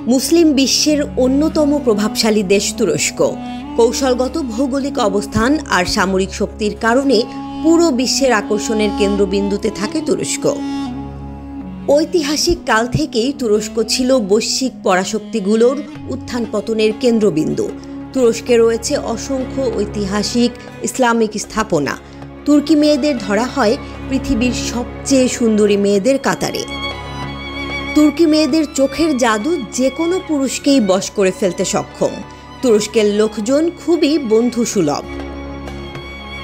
মুসলিম বিশ্বের অন্যতম প্রভাবশালী দেশ তুরস্ক। কৌশলগত ভৌগোলিক অবস্থান আর সামরিক শক্তির কারণে পুরো বিশ্বের আকর্ষণের কেন্দ্রবিন্দুতে থাকে তুরস্ক। ঐতিহাসিক কাল থেকেই তুরস্ক ছিল বৈশ্বিক পরাশক্তিগুলোর উত্থান পতনের কেন্দ্রবিন্দু। তুরস্কে রয়েছে অসংখ্য ঐতিহাসিক ইসলামিক স্থাপনা। তুর্কি মেয়েদের ধরা হয় পৃথিবীর সবচেয়ে সুন্দরী মেয়েদের কাতারে। তুর্কি মেয়েদের চোখের জাদু যে কোনো পুরুষকেই বশ করে ফেলতে সক্ষম। তুরস্কের লোকজন খুবই বন্ধুসুলভ।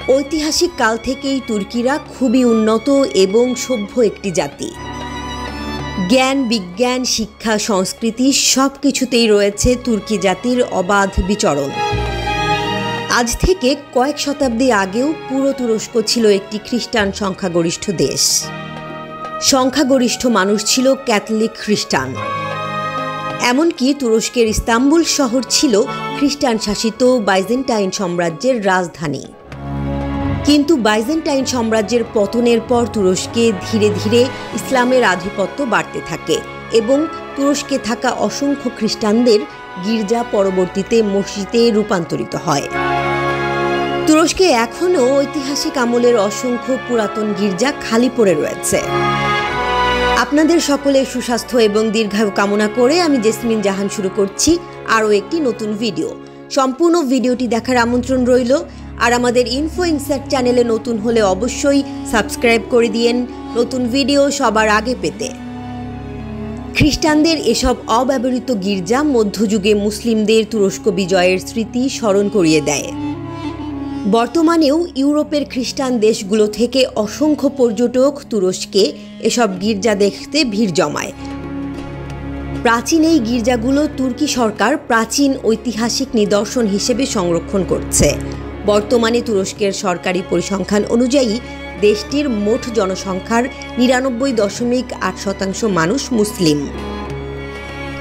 ঐতিহাসিক কাল থেকেই তুর্কিরা খুবই উন্নত এবং সভ্য একটি জাতি। জ্ঞান, বিজ্ঞান, শিক্ষা, সংস্কৃতি সব কিছুতেই রয়েছে তুর্কি জাতির অবাধ বিচরণ। আজ থেকে কয়েক শতাব্দী আগেও পুরো তুরস্ক ছিল একটি খ্রিস্টান সংখ্যাগরিষ্ঠ দেশ। সংখ্যাগরিষ্ঠ মানুষ ছিল ক্যাথলিক খ্রিস্টান। এমনকি তুরস্কের ইস্তাম্বুল শহর ছিল খ্রিস্টান শাসিত বাইজেন্টাইন সাম্রাজ্যের রাজধানী। কিন্তু বাইজেন্টাইন সাম্রাজ্যের পতনের পর তুরস্কে ধীরে ধীরে ইসলামের আধিপত্য বাড়তে থাকে এবং তুরস্কে থাকা অসংখ্য খ্রিস্টানদের গির্জা পরবর্তীতে মসজিদে রূপান্তরিত হয়। তুরস্কে এখনও ঐতিহাসিক আমলের অসংখ্য পুরাতন গির্জা খালি পড়ে রয়েছে। আপনাদের সকলের সুস্বাস্থ্য এবং দীর্ঘায়ু কামনা করে আমি জেসমিন জাহান শুরু করছি আরও একটি নতুন ভিডিও। সম্পূর্ণ ভিডিওটি দেখার আমন্ত্রণ রইল। আর আমাদের ইনফো ইনসাইট চ্যানেলে নতুন হলে অবশ্যই সাবস্ক্রাইব করে দিয়েন নতুন ভিডিও সবার আগে পেতে। খ্রিস্টানদের এসব অব্যবহৃত গির্জা মধ্যযুগে মুসলিমদের তুরস্ক বিজয়ের স্মৃতি স্মরণ করিয়ে দেয়। বর্তমানেও ইউরোপের খ্রিস্টান দেশগুলো থেকে অসংখ্য পর্যটক তুরস্কে এসব গির্জা দেখতে ভিড় জমায়। প্রাচীন এই গির্জাগুলো তুর্কি সরকার প্রাচীন ঐতিহাসিক নিদর্শন হিসেবে সংরক্ষণ করছে। বর্তমানে তুরস্কের সরকারি পরিসংখ্যান অনুযায়ী দেশটির মোট জনসংখ্যার ৯৯.৮% মানুষ মুসলিম।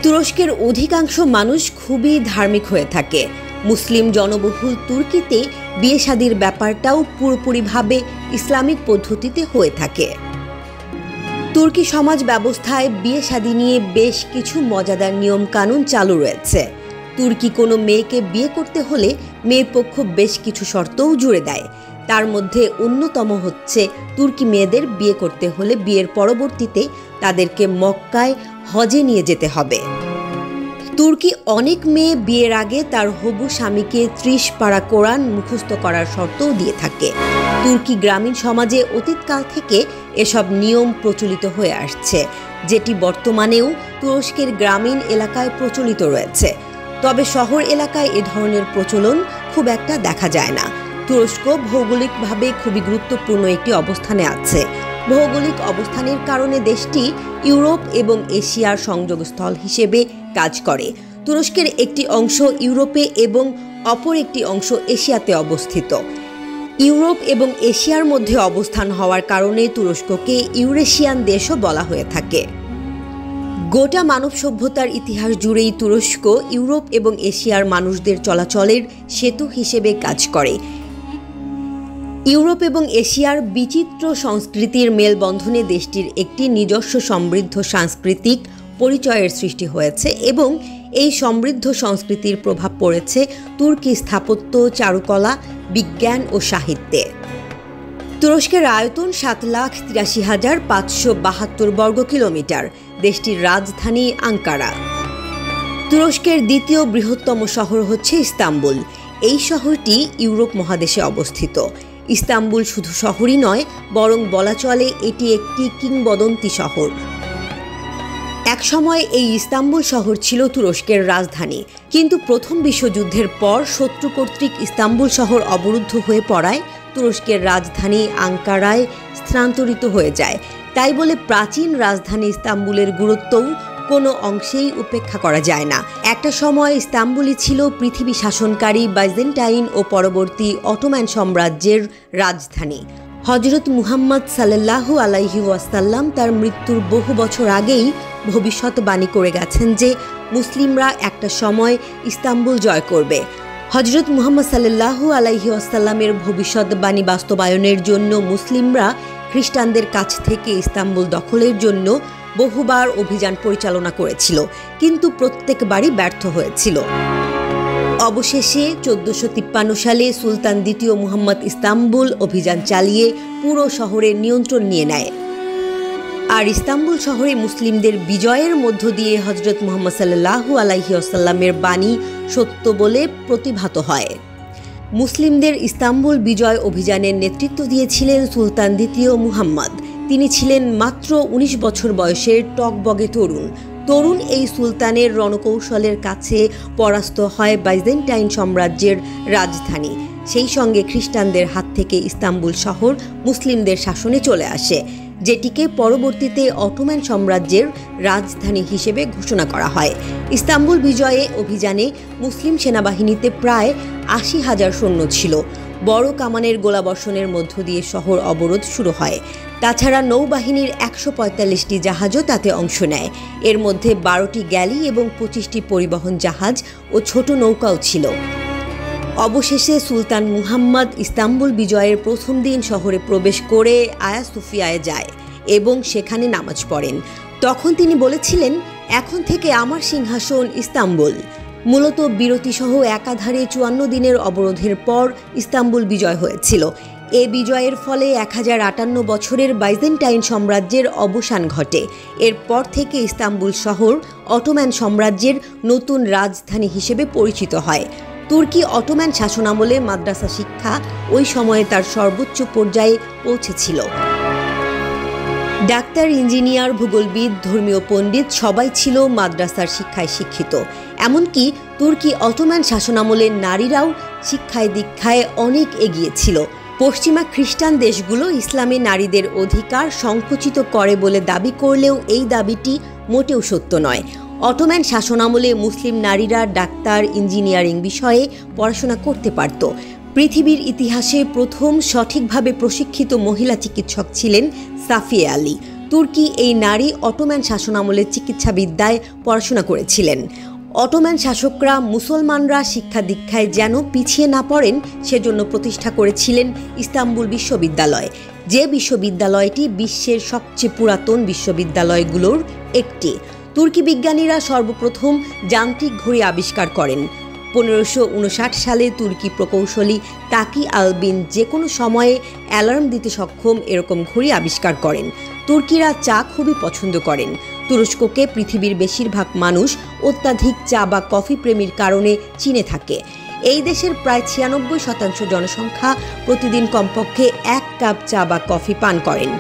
তুরস্কের অধিকাংশ মানুষ খুবই ধার্মিক হয়ে থাকে। মুসলিম জনবহুল তুর্কিতে বিয়ে শাদির ব্যাপারটাও পুরোপুরিভাবে ইসলামিক পদ্ধতিতে হয়ে থাকে। তুর্কি সমাজ ব্যবস্থায় বিয়ে শাদী নিয়ে বেশ কিছু মজাদার নিয়মকানুন চালু রয়েছে। তুর্কি কোনো মেয়েকে বিয়ে করতে হলে মেয়ের পক্ষ বেশ কিছু শর্তও জুড়ে দেয়। তার মধ্যে অন্যতম হচ্ছে তুর্কি মেয়েদের বিয়ে করতে হলে বিয়ের পরবর্তীতে তাদেরকে মক্কায় হজে নিয়ে যেতে হবে। তুর্কি অনেক মেয়ে বিয়ের আগে তার হবু স্বামীকে ৩০ পারা কোরআন মুখস্থ করার শর্তও দিয়ে থাকে। তুর্কি গ্রামীণ সমাজে অতীতকাল থেকে এসব নিয়ম প্রচলিত হয়ে আসছে, যেটি বর্তমানেও তুরস্কের গ্রামীণ এলাকায় প্রচলিত রয়েছে। তবে শহর এলাকায় এ ধরনের প্রচলন খুব একটা দেখা যায় না। তুরস্ক ভৌগোলিকভাবে খুবই গুরুত্বপূর্ণ একটি অবস্থানে আছে। ভৌগোলিক অবস্থানের কারণে দেশটি ইউরোপ এবং এশিয়ার সংযোগস্থল হিসেবে কাজ করে। তুরস্কের একটি অংশ ইউরোপে এবং অপর একটি অংশ এশিয়াতে অবস্থিত। ইউরোপ এবং এশিয়ার মধ্যে অবস্থান হওয়ার কারণে তুরস্ককে ইউরেশিয়ান দেশও বলা হয়ে থাকে। গোটা মানব সভ্যতার ইতিহাস জুড়েই তুরস্ক ইউরোপ এবং এশিয়ার মানুষদের চলাচলের সেতু হিসেবে কাজ করে। ইউরোপ এবং এশিয়ার বিচিত্র সংস্কৃতির মেলবন্ধনে দেশটির একটি নিজস্ব সমৃদ্ধ সাংস্কৃতিক পরিচয়ের সৃষ্টি হয়েছে এবং এই সমৃদ্ধ সংস্কৃতির প্রভাব পড়েছে তুর্কি স্থাপত্য, চারুকলা, বিজ্ঞান ও সাহিত্যে। তুরস্কের আয়তন ৭,৮৩,৫৭২ বর্গ কিলোমিটার। দেশটির রাজধানী আঙ্কারা। তুরস্কের দ্বিতীয় বৃহত্তম শহর হচ্ছে ইস্তাম্বুল। এই শহরটি ইউরোপ মহাদেশে অবস্থিত। ইস্তাম্বুল শুধু শহরই নয়, বরং বলা চলে এটি একটি কিংবদন্তি শহর। একসময় এই ইস্তাম্বুল শহর ছিল তুরস্কের রাজধানী, কিন্তু প্রথম বিশ্বযুদ্ধের পর শত্রু কর্তৃক ইস্তাম্বুল শহর অবরুদ্ধ হয়ে পড়ায় তুরস্কের রাজধানী আঙ্কারায় স্থানান্তরিত হয়ে যায়। তাই বলে প্রাচীন রাজধানী ইস্তাম্বুলের গুরুত্বও কোনো অংশেই উপেক্ষা করা যায় না। একটা সময় ইস্তাম্বুলই ছিল পৃথিবী শাসনকারী বাইজেন্টাইন ও পরবর্তী অটোম্যান সাম্রাজ্যের রাজধানী। হজরত মুহাম্মদ সাল্লাল্লাহু আলাইহি ওয়াসাল্লাম তার মৃত্যুর বহু বছর আগেই ভবিষ্যৎবাণী করে গেছেন যে মুসলিমরা একটা সময় ইস্তাম্বুল জয় করবে। হজরত মুহাম্মদ সাল্লাল্লাহু আলাইহি ওয়াসাল্লামের ভবিষ্যৎবাণী বাস্তবায়নের জন্য মুসলিমরা খ্রিস্টানদের কাছ থেকে ইস্তাম্বুল দখলের জন্য বহুবার অভিযান পরিচালনা করেছিল, কিন্তু প্রত্যেকবারই ব্যর্থ হয়েছিল। অবশেষে 1453 সালে সুলতান দ্বিতীয় মুহাম্মদ ইস্তাম্বুল অভিযান চালিয়ে পুরো শহরের নিয়ন্ত্রণ নিয়ে নেয়। আর ইস্তাম্বুল শহরে মুসলিমদের বিজয়ের মধ্য দিয়ে হযরত মুহাম্মদ সাল্লাল্লাহু আলাইহি ওয়াসাল্লামের বাণী সত্য বলে প্রতিভাত হয়। মুসলিমদের ইস্তাম্বুল বিজয় অভিযানের নেতৃত্ব দিয়েছিলেন সুলতান দ্বিতীয় মুহাম্মদ। তিনি ছিলেন মাত্র 19 বছর বয়সের টকবগে তরুণ এই সুলতানের রণকৌশলের কাছে পরাস্ত হয় বাইজেন্টাইন সাম্রাজ্যের রাজধানী। সেই সঙ্গে খ্রিস্টানদের হাত থেকে ইস্তাম্বুল শহর মুসলিমদের শাসনে চলে আসে, যেটিকে পরবর্তীতে অটোমান সাম্রাজ্যের রাজধানী হিসেবে ঘোষণা করা হয়। ইস্তাম্বুল বিজয়ে অভিযানে মুসলিম সেনাবাহিনীতে প্রায় 80,000 সৈন্য ছিল। বড় কামানের গোলাবর্ষণের মধ্য দিয়ে শহর অবরোধ শুরু হয়। তাছাড়া নৌবাহিনীর 145টি জাহাজও তাতে অংশ নেয়। এর মধ্যে 12টি গ্যালি এবং 25টি পরিবহন জাহাজ ও ছোট নৌকাও ছিল। অবশেষে সুলতান মুহাম্মদ ইস্তাম্বুল বিজয়ের প্রথম দিন শহরে প্রবেশ করে আয়া সুফিয়ায় যায় এবং সেখানে নামাজ পড়েন। তখন তিনি বলেছিলেন, এখন থেকে আমার সিংহাসন ইস্তাম্বুল। মূলত বিরতিসহ একাধারে 54 দিনের অবরোধের পর ইস্তাম্বুল বিজয় হয়েছিল। এ বিজয়ের ফলে 1058 বছরের বাইজেন্টাইন সাম্রাজ্যের অবসান ঘটে। এরপর থেকে ইস্তাম্বুল শহর অটোমান সাম্রাজ্যের নতুন রাজধানী হিসেবে পরিচিত হয়। তুর্কি অটোমান শাসনামলে মাদ্রাসা শিক্ষা ওই সময়ে তার সর্বোচ্চ পর্যায়ে পৌঁছেছিল। ডাক্তার, ইঞ্জিনিয়ার, ভূগোলবিদ, ধর্মীয় পণ্ডিত সবাই ছিল মাদ্রাসার শিক্ষায় শিক্ষিত। এমনকি তুর্কি অটোমান শাসনামলের নারীরাও শিক্ষায় দীক্ষায় অনেক এগিয়ে ছিল। পশ্চিমা খ্রিস্টান দেশগুলো ইসলামে নারীদের অধিকার সংকুচিত করে বলে দাবি করলেও এই দাবিটি মোটেও সত্য নয়। অটোমান শাসনামলে মুসলিম নারীরা ডাক্তার, ইঞ্জিনিয়ারিং বিষয়ে পড়াশোনা করতে পারত। পৃথিবীর ইতিহাসে প্রথম সঠিকভাবে প্রশিক্ষিত মহিলা চিকিৎসক ছিলেন সাফিয়ে আলী। তুর্কি এই নারী অটোমান শাসনামলে চিকিৎসাবিদ্যায় পড়াশোনা করেছিলেন। অটোমান শাসকরা মুসলমানরা শিক্ষা দীক্ষায় যেন পিছিয়ে না পড়েন সেজন্য প্রতিষ্ঠা করেছিলেন ইস্তাম্বুল বিশ্ববিদ্যালয়, যে বিশ্ববিদ্যালয়টি বিশ্বের সবচেয়ে পুরাতন বিশ্ববিদ্যালয়গুলোর একটি। তুর্কি বিজ্ঞানীরা সর্বপ্রথম যান্ত্রিক ঘড়ি আবিষ্কার করেন। 1559 সালে তুর্কি প্রকৌশলী তাকি আলবিন যে কোনো সময়ে অ্যালার্ম দিতে সক্ষম এরকম ঘড়ি আবিষ্কার করেন। তুর্কিরা চা খুবই পছন্দ করেন। তুরস্ককে পৃথিবীর বেশিরভাগ মানুষ অত্যাধিক চা বা কফি প্রেমীর কারণে চিনে থাকে। এই দেশের প্রায় 96% জনসংখ্যা প্রতিদিন কমপক্ষে 1 কাপ চা বা কফি পান করেন।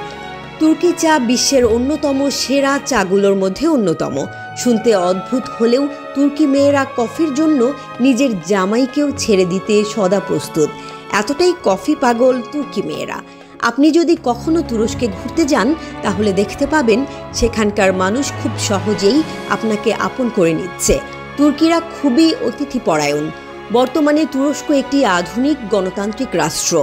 তুর্কি চা বিশ্বের অন্যতম সেরা চাগুলোর মধ্যে অন্যতম। শুনতে অদ্ভুত হলেও তুর্কি মেয়েরা কফির জন্য নিজের জামাইকেও ছেড়ে দিতে সদা প্রস্তুত। এতটাই কফি পাগল তুর্কি মেয়েরা। আপনি যদি কখনো তুরস্কে ঘুরতে যান তাহলে দেখতে পাবেন সেখানকার মানুষ খুব সহজেই আপনাকে আপন করে নিচ্ছে। তুর্কিরা খুবই অতিথিপরায়ণ। বর্তমানে তুরস্ক একটি আধুনিক গণতান্ত্রিক রাষ্ট্র।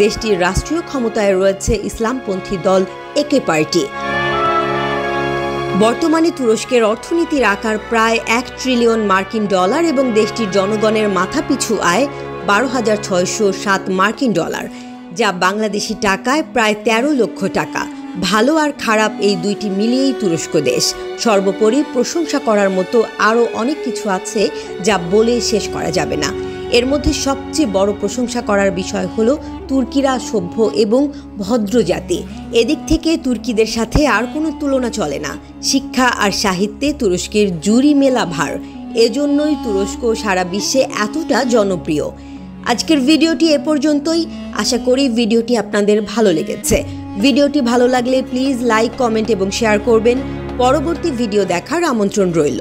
দেশটির রাষ্ট্রীয় ক্ষমতায় রয়েছে ইসলামপন্থী দল একে পার্টি। বর্তমানে তুরস্কের অর্থনীতির আকার প্রায় $1 ট্রিলিয়ন এবং দেশটির জনগণের মাথাপিছু আয় $12,607, যা বাংলাদেশি টাকায় প্রায় 13 লক্ষ টাকা। ভালো আর খারাপ এই দুইটি মিলিয়েই তুরস্ক দেশ। সর্বোপরি প্রশংসা করার মতো আরও অনেক কিছু আছে যা বলে শেষ করা যাবে না। এর মধ্যে সবচেয়ে বড় প্রশংসা করার বিষয় হলো তুর্কিরা সভ্য এবং ভদ্র জাতি। এদিক থেকে তুর্কিদের সাথে আর কোনো তুলনা চলে না। শিক্ষা আর সাহিত্যে তুরস্কের জুরি মেলা ভার। এজন্যই তুরস্ক সারা বিশ্বে এতটা জনপ্রিয়। আজকের ভিডিওটি এ পর্যন্তই। আশা করি ভিডিওটি আপনাদের ভালো লেগেছে। ভিডিওটি ভালো লাগলে প্লিজ লাইক, কমেন্ট এবং শেয়ার করবেন। পরবর্তী ভিডিও দেখার আমন্ত্রণ রইল।